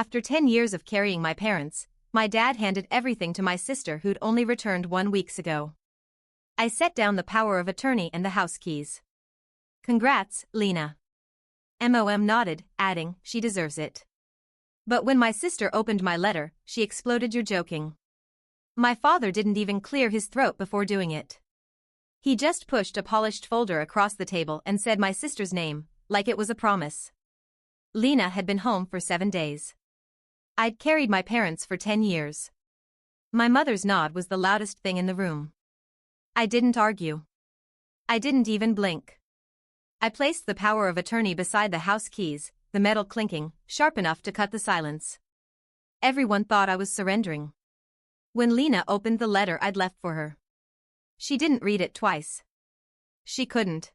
After 10 years of carrying my parents, my dad handed everything to my sister who'd only returned 1 week ago. I set down the power of attorney and the house keys. Congrats, Lena. Mom nodded, adding, she deserves it. But when my sister opened my letter, she exploded, you're joking. My father didn't even clear his throat before doing it. He just pushed a polished folder across the table and said my sister's name, like it was a promise. Lena had been home for 7 days. I'd carried my parents for 10 years. My mother's nod was the loudest thing in the room. I didn't argue. I didn't even blink. I placed the power of attorney beside the house keys, the metal clinking, sharp enough to cut the silence. Everyone thought I was surrendering. When Lena opened the letter I'd left for her, she didn't read it twice. She couldn't.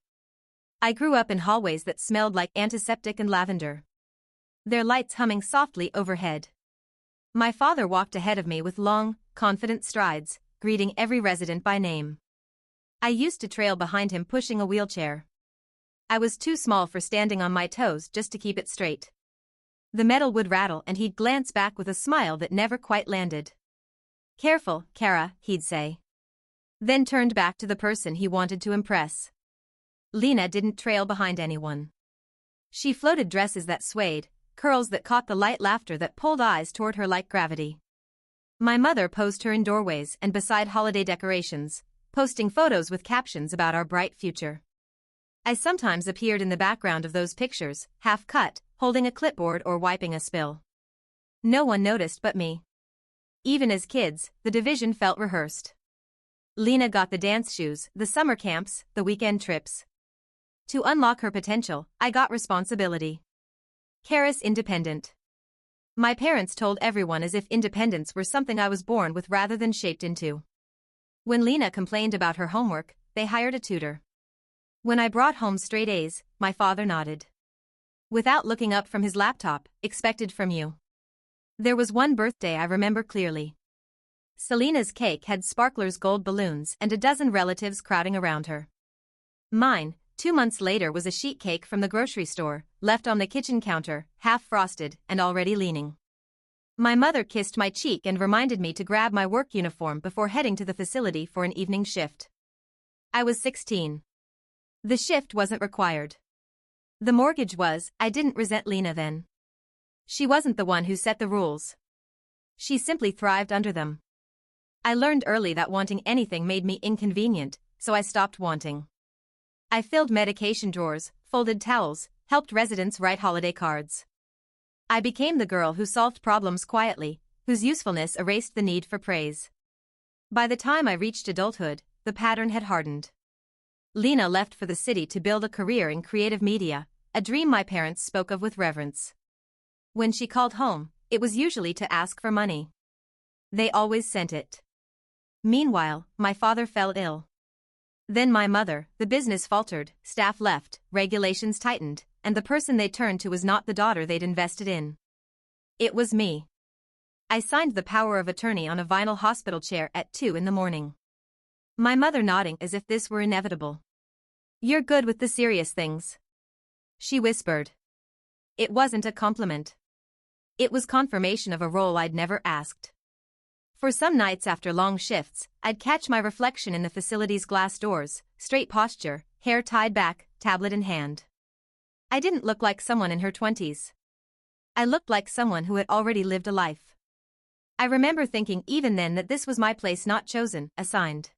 I grew up in hallways that smelled like antiseptic and lavender, their lights humming softly overhead. My father walked ahead of me with long, confident strides, greeting every resident by name. I used to trail behind him pushing a wheelchair. I was too small for standing on my toes just to keep it straight. The metal would rattle and he'd glance back with a smile that never quite landed. Careful, Kara, he'd say. Then turned back to the person he wanted to impress. Lena didn't trail behind anyone. She floated dresses that swayed, curls that caught the light, laughter that pulled eyes toward her like gravity. My mother posed her in doorways and beside holiday decorations, posting photos with captions about our bright future. I sometimes appeared in the background of those pictures, half-cut, holding a clipboard or wiping a spill. No one noticed but me. Even as kids, the division felt rehearsed. Lena got the dance shoes, the summer camps, the weekend trips. To unlock her potential, I got responsibility. Kara's independent. My parents told everyone as if independence were something I was born with rather than shaped into. When Lena complained about her homework, they hired a tutor. When I brought home straight A's, my father nodded. Without looking up from his laptop, expected from you. There was one birthday I remember clearly. Selena's cake had sparklers, gold balloons, and a dozen relatives crowding around her. Mine, 2 months later, was a sheet cake from the grocery store, left on the kitchen counter, half frosted and already leaning. My mother kissed my cheek and reminded me to grab my work uniform before heading to the facility for an evening shift. I was 16. The shift wasn't required. The mortgage was. I didn't resent Lena then. She wasn't the one who set the rules. She simply thrived under them. I learned early that wanting anything made me inconvenient, so I stopped wanting. I filled medication drawers, folded towels, helped residents write holiday cards. I became the girl who solved problems quietly, whose usefulness erased the need for praise. By the time I reached adulthood, the pattern had hardened. Lena left for the city to build a career in creative media, a dream my parents spoke of with reverence. When she called home, it was usually to ask for money. They always sent it. Meanwhile, my father fell ill. Then my mother, the business faltered, staff left, regulations tightened, and the person they turned to was not the daughter they'd invested in. It was me. I signed the power of attorney on a vinyl hospital chair at 2 a.m. My mother nodding as if this were inevitable. You're good with the serious things, she whispered. It wasn't a compliment. It was confirmation of a role I'd never asked. For some nights after long shifts, I'd catch my reflection in the facility's glass doors, straight posture, hair tied back, tablet in hand. I didn't look like someone in her 20s. I looked like someone who had already lived a life. I remember thinking even then that this was my place, not chosen, assigned.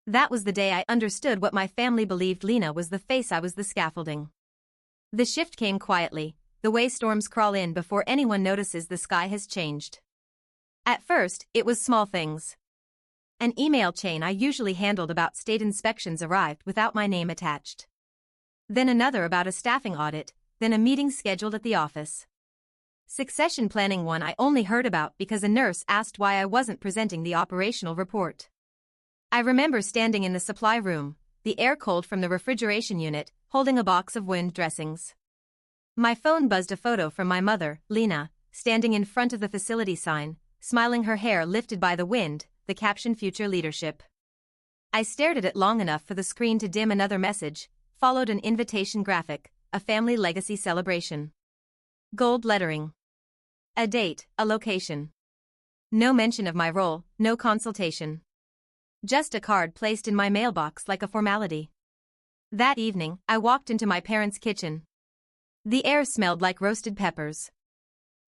That was the day I understood what my family believed. Lena was the face, I was the scaffolding. The shift came quietly, the way storms crawl in before anyone notices the sky has changed. At first, it was small things. An email chain I usually handled about state inspections arrived without my name attached. Then another about a staffing audit, then a meeting scheduled at the office. Succession planning one I only heard about because a nurse asked why I wasn't presenting the operational report. I remember standing in the supply room, the air cold from the refrigeration unit, holding a box of wound dressings. My phone buzzed, a photo from my mother, Lena, standing in front of the facility sign, smiling, her hair lifted by the wind, the caption "Future Leadership." I stared at it long enough for the screen to dim. Another message, followed an invitation graphic, a family legacy celebration. Gold lettering. A date, a location. No mention of my role, no consultation. Just a card placed in my mailbox like a formality. That evening, I walked into my parents' kitchen. The air smelled like roasted peppers.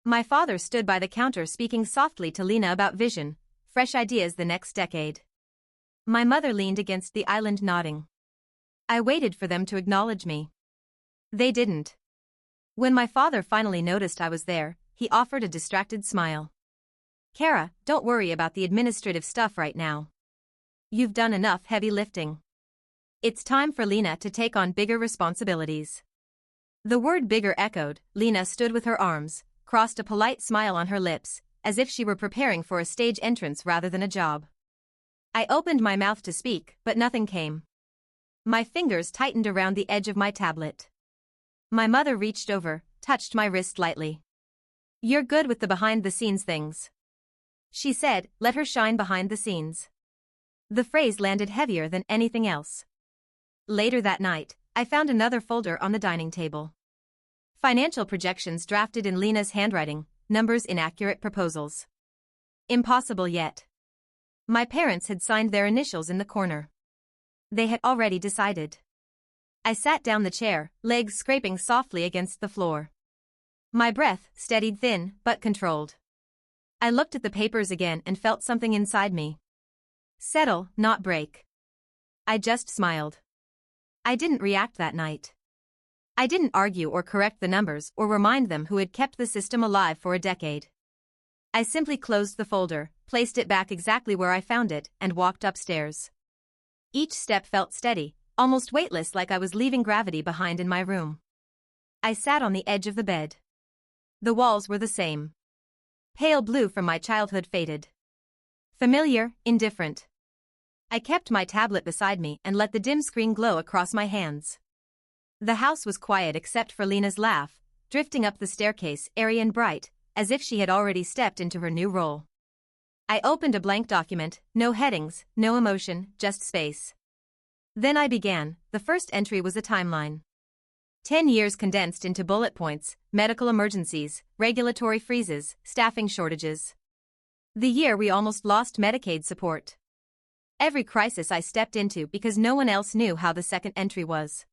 My father stood by the counter speaking softly to Lena about vision, fresh ideas the next decade. My mother leaned against the island nodding. I waited for them to acknowledge me. They didn't. When my father finally noticed I was there, he offered a distracted smile. Kara, don't worry about the administrative stuff right now. You've done enough heavy lifting. It's time for Lena to take on bigger responsibilities. The word bigger echoed. Lena stood with her arms, crossed, a polite smile on her lips, as if she were preparing for a stage entrance rather than a job. I opened my mouth to speak, but nothing came. My fingers tightened around the edge of my tablet. My mother reached over, touched my wrist lightly. You're good with the behind-the-scenes things, she said. Let her shine behind the scenes. The phrase landed heavier than anything else. Later that night, I found another folder on the dining table. Financial projections drafted in Lena's handwriting, numbers inaccurate, proposals. Impossible yet. My parents had signed their initials in the corner. They had already decided. I sat down the chair, legs scraping softly against the floor. My breath steadied, thin but controlled. I looked at the papers again and felt something inside me. Settle, not break. I just smiled. I didn't react that night. I didn't argue or correct the numbers or remind them who had kept the system alive for a decade. I simply closed the folder, placed it back exactly where I found it, and walked upstairs. Each step felt steady, almost weightless, like I was leaving gravity behind in my room. I sat on the edge of the bed. The walls were the same. Pale blue from my childhood, faded. Familiar, indifferent. I kept my tablet beside me and let the dim screen glow across my hands. The house was quiet except for Lena's laugh, drifting up the staircase, airy and bright, as if she had already stepped into her new role. I opened a blank document, no headings, no emotion, just space. Then I began. The first entry was a timeline. 10 years condensed into bullet points: medical emergencies, regulatory freezes, staffing shortages. The year we almost lost Medicaid support. Every crisis I stepped into because no one else knew how. The second entry was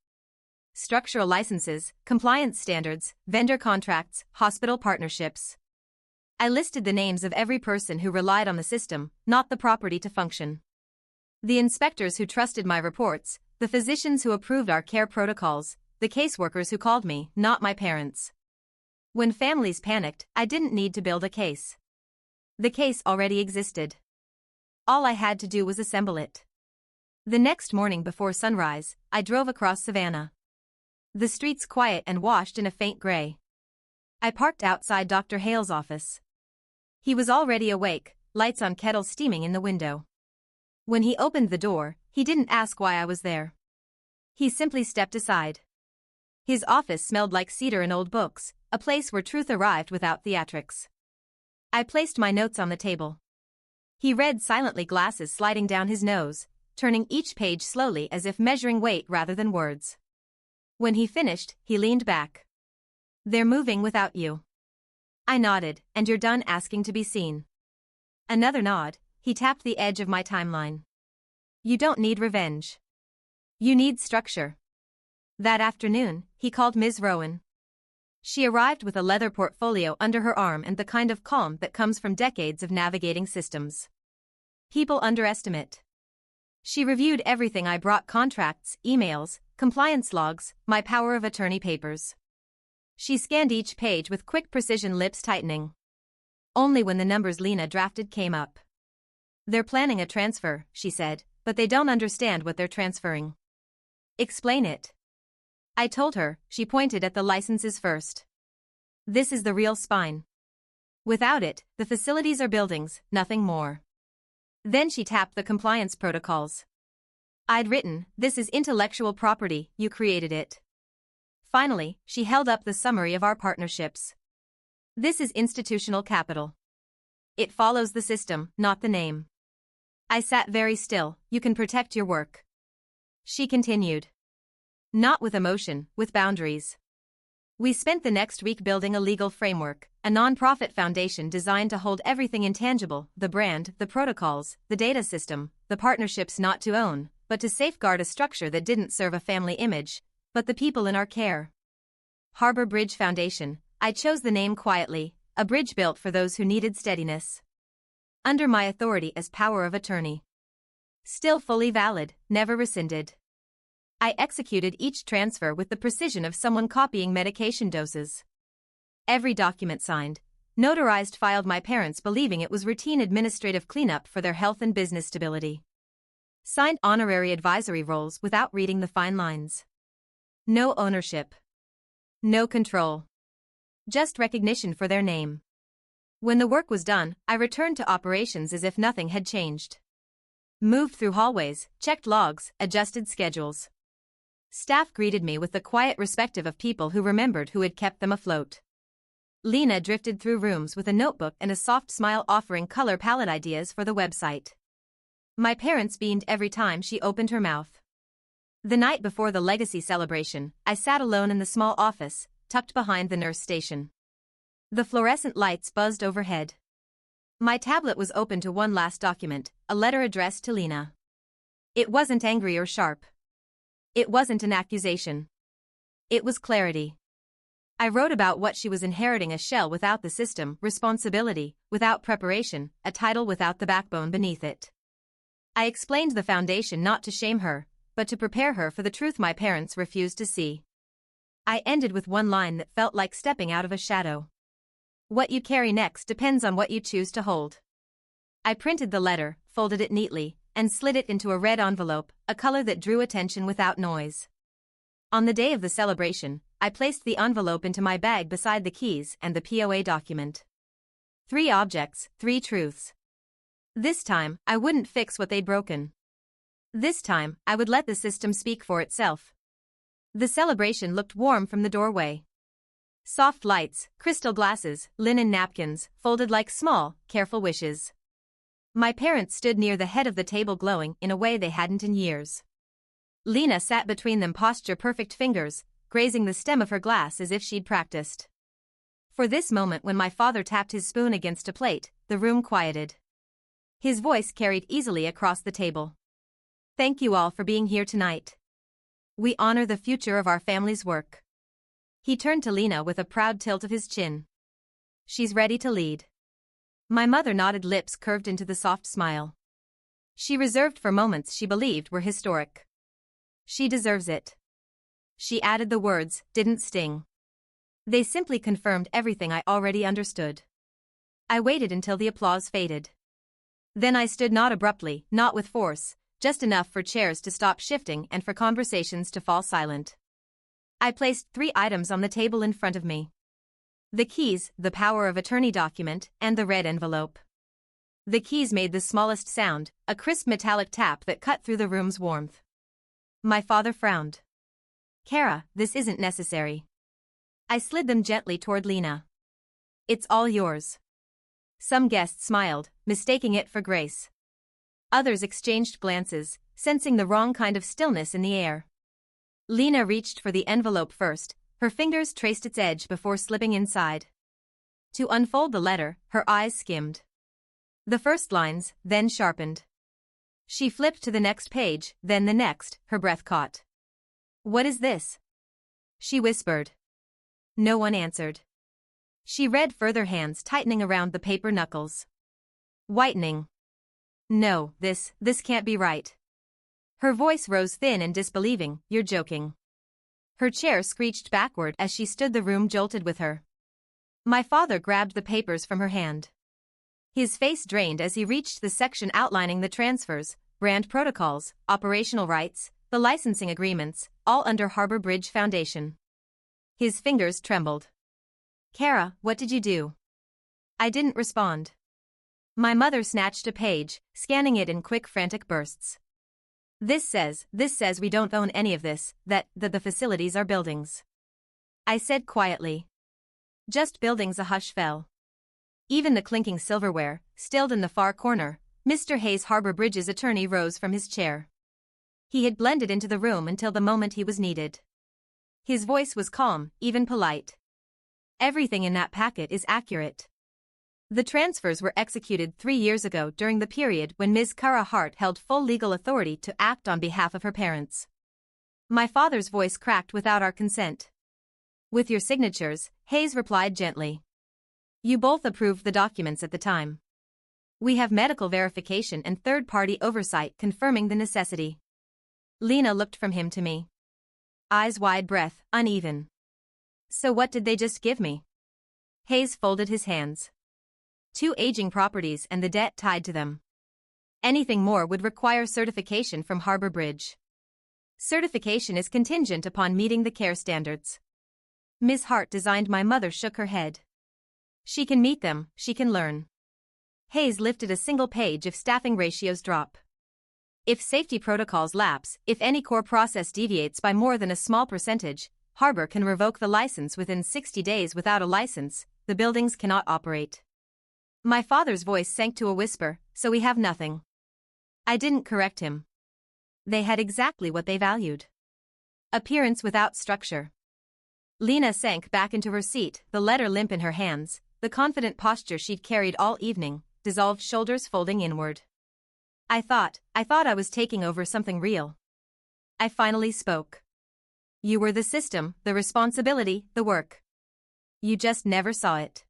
structural licenses, compliance standards, vendor contracts, hospital partnerships. I listed the names of every person who relied on the system, not the property to function. The inspectors who trusted my reports, the physicians who approved our care protocols, the caseworkers who called me, not my parents. When families panicked, I didn't need to build a case. The case already existed. All I had to do was assemble it. The next morning before sunrise, I drove across Savannah. The streets quiet and washed in a faint gray. I parked outside Dr. Hale's office. He was already awake, lights on, kettle steaming in the window. When he opened the door, he didn't ask why I was there. He simply stepped aside. His office smelled like cedar and old books, a place where truth arrived without theatrics. I placed my notes on the table. He read silently, glasses sliding down his nose, turning each page slowly as if measuring weight rather than words. When he finished, he leaned back. They're moving without you. I nodded. And you're done asking to be seen? Another nod. He tapped the edge of my timeline. You don't need revenge. You need structure. That afternoon, he called Ms. Rowan. She arrived with a leather portfolio under her arm and the kind of calm that comes from decades of navigating systems. People underestimate. She reviewed everything I brought: contracts, emails, compliance logs, my power of attorney papers. She scanned each page with quick precision, lips tightening. Only when the numbers Lena drafted came up. They're planning a transfer, she said, but they don't understand what they're transferring. Explain it. I told her. She pointed at the licenses first. This is the real spine. Without it, the facilities are buildings, nothing more. Then she tapped the compliance protocols. I'd written, this is intellectual property, you created it. Finally, she held up the summary of our partnerships. This is institutional capital. It follows the system, not the name. I sat very still. You can protect your work. She continued. Not with emotion, with boundaries. We spent the next week building a legal framework, a non-profit foundation designed to hold everything intangible: the brand, the protocols, the data system, the partnerships, not to own, but to safeguard, a structure that didn't serve a family image, but the people in our care. Harbor Bridge Foundation. I chose the name quietly, a bridge built for those who needed steadiness. Under my authority as power of attorney. Still fully valid, never rescinded. I executed each transfer with the precision of someone copying medication doses. Every document signed, notarized, filed, my parents believing it was routine administrative cleanup for their health and business stability. Signed honorary advisory roles without reading the fine lines. No ownership. No control. Just recognition for their name. When the work was done, I returned to operations as if nothing had changed. Moved through hallways, checked logs, adjusted schedules. Staff greeted me with the quiet respect of people who remembered who had kept them afloat. Lena drifted through rooms with a notebook and a soft smile, offering color palette ideas for the website. My parents beamed every time she opened her mouth. The night before the legacy celebration, I sat alone in the small office, tucked behind the nurse station. The fluorescent lights buzzed overhead. My tablet was open to one last document, a letter addressed to Lena. It wasn't angry or sharp. It wasn't an accusation. It was clarity. I wrote about what she was inheriting: a shell without the system, responsibility without preparation, a title without the backbone beneath it. I explained the foundation not to shame her, but to prepare her for the truth my parents refused to see. I ended with one line that felt like stepping out of a shadow. What you carry next depends on what you choose to hold. I printed the letter, folded it neatly, and slid it into a red envelope, a color that drew attention without noise. On the day of the celebration, I placed the envelope into my bag beside the keys and the POA document. 3 objects, 3 truths. This time, I wouldn't fix what they'd broken. This time, I would let the system speak for itself. The celebration looked warm from the doorway. Soft lights, crystal glasses, linen napkins, folded like small, careful wishes. My parents stood near the head of the table, glowing in a way they hadn't in years. Lena sat between them, posture perfect, fingers grazing the stem of her glass as if she'd practiced. For this moment, when my father tapped his spoon against a plate, the room quieted. His voice carried easily across the table. Thank you all for being here tonight. We honor the future of our family's work. He turned to Lena with a proud tilt of his chin. She's ready to lead. My mother nodded, lips curved into the soft smile. She reserved for moments she believed were historic. She deserves it. She added the words, didn't sting. They simply confirmed everything I already understood. I waited until the applause faded. Then I stood, not abruptly, not with force, just enough for chairs to stop shifting and for conversations to fall silent. I placed 3 items on the table in front of me. The keys, the power of attorney document, and the red envelope. The keys made the smallest sound, a crisp metallic tap that cut through the room's warmth. My father frowned. Kara, this isn't necessary. I slid them gently toward Lena. It's all yours. Some guests smiled, mistaking it for grace. Others exchanged glances, sensing the wrong kind of stillness in the air. Lena reached for the envelope first, her fingers traced its edge before slipping inside. To unfold the letter, her eyes skimmed the first lines, then sharpened. She flipped to the next page, then the next, her breath caught. What is this? She whispered. No one answered. She read further, hands tightening around the paper knuckles. Whitening. No, this can't be right. Her voice rose thin and disbelieving. You're joking. Her chair screeched backward as she stood, the room jolted with her. My father grabbed the papers from her hand. His face drained as he reached the section outlining the transfers, brand protocols, operational rights, the licensing agreements, all under Harbor Bridge Foundation. His fingers trembled. Kara, what did you do? I didn't respond. My mother snatched a page, scanning it in quick, frantic bursts. This says we don't own any of this, that the facilities are buildings. I said quietly. Just buildings. A hush fell. Even the clinking silverware, stilled in the far corner. Mr. Hayes, Harbor Bridge's attorney, rose from his chair. He had blended into the room until the moment he was needed. His voice was calm, even polite. Everything in that packet is accurate. The transfers were executed 3 years ago during the period when Ms. Kara Hart held full legal authority to act on behalf of her parents. My father's voice cracked without our consent. With your signatures, Hayes replied gently. You both approved the documents at the time. We have medical verification and third-party oversight confirming the necessity. Lena looked from him to me. Eyes wide, breath uneven. So what did they just give me? Hayes folded his hands. 2 aging properties and the debt tied to them. Anything more would require certification from Harbor Bridge. Certification is contingent upon meeting the care standards. Ms. Hart designed. My mother shook her head. She can meet them, she can learn. Hayes lifted a single page if staffing ratios drop. If safety protocols lapse, if any core process deviates by more than a small percentage, Harbor can revoke the license within 60 days. Without a license, the buildings cannot operate. My father's voice sank to a whisper, so we have nothing. I didn't correct him. They had exactly what they valued. Appearance without structure. Lena sank back into her seat, the letter limp in her hands, the confident posture she'd carried all evening, dissolved shoulders folding inward. I thought I was taking over something real. I finally spoke. You were the system, the responsibility, the work. You just never saw it.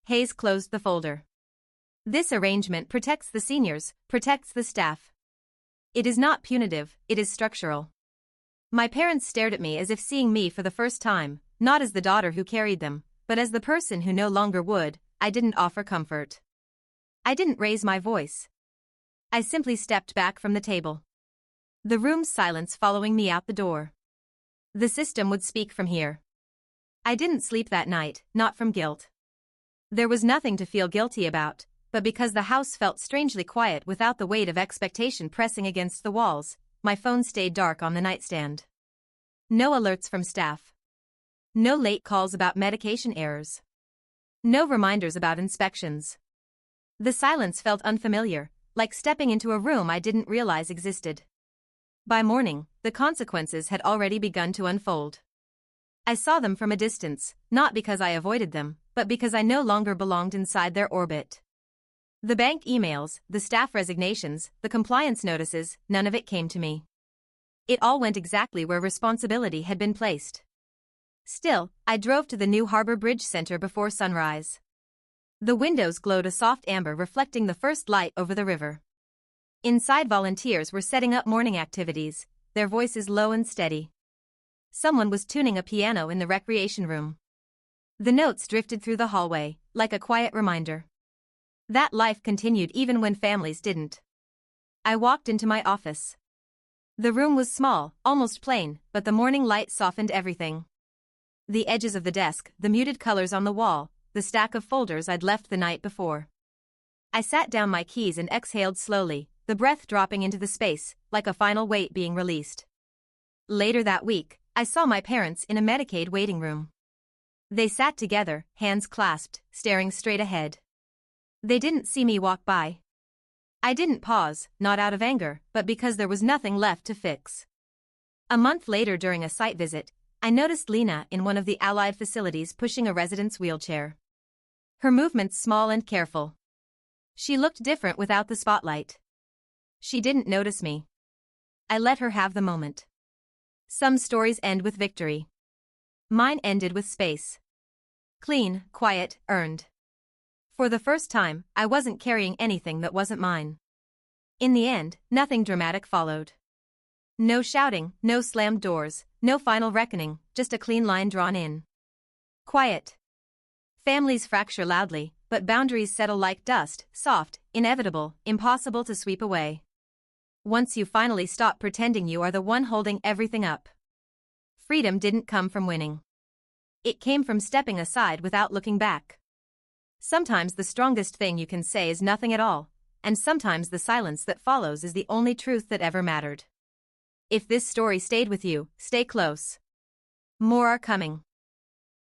Hayes closed the folder. This arrangement protects the seniors, protects the staff. It is not punitive, it is structural. My parents stared at me as if seeing me for the first time, not as the daughter who carried them, but as the person who no longer would. I didn't offer comfort. I didn't raise my voice. I simply stepped back from the table. The room's silence following me out the door. The system would speak from here. I didn't sleep that night, not from guilt. There was nothing to feel guilty about, but because the house felt strangely quiet without the weight of expectation pressing against the walls, my phone stayed dark on the nightstand. No alerts from staff. No late calls about medication errors. No reminders about inspections. The silence felt unfamiliar, like stepping into a room I didn't realize existed. By morning, the consequences had already begun to unfold. I saw them from a distance, not because I avoided them, but because I no longer belonged inside their orbit. The bank emails, the staff resignations, the compliance notices, none of it came to me. It all went exactly where responsibility had been placed. Still, I drove to the new Harbor Bridge Center before sunrise. The windows glowed a soft amber reflecting the first light over the river. Inside, volunteers were setting up morning activities, their voices low and steady. Someone was tuning a piano in the recreation room. The notes drifted through the hallway, like a quiet reminder. That life continued even when families didn't. I walked into my office. The room was small, almost plain, but the morning light softened everything. The edges of the desk, the muted colors on the wall, the stack of folders I'd left the night before. I sat down my keys and exhaled slowly, the breath dropping into the space, like a final weight being released. Later that week, I saw my parents in a Medicaid waiting room. They sat together, hands clasped, staring straight ahead. They didn't see me walk by. I didn't pause, not out of anger, but because there was nothing left to fix. A month later, during a site visit, I noticed Lena in one of the Allied facilities pushing a resident's wheelchair. Her movements small and careful. She looked different without the spotlight. She didn't notice me. I let her have the moment. Some stories end with victory. Mine ended with space. Clean, quiet, earned. For the first time, I wasn't carrying anything that wasn't mine. In the end, nothing dramatic followed. No shouting, no slammed doors, no final reckoning, just a clean line drawn in. Quiet. Families fracture loudly, but boundaries settle like dust, soft, inevitable, impossible to sweep away. Once you finally stop pretending you are the one holding everything up. Freedom didn't come from winning. It came from stepping aside without looking back. Sometimes the strongest thing you can say is nothing at all, and sometimes the silence that follows is the only truth that ever mattered. If this story stayed with you, stay close. More are coming.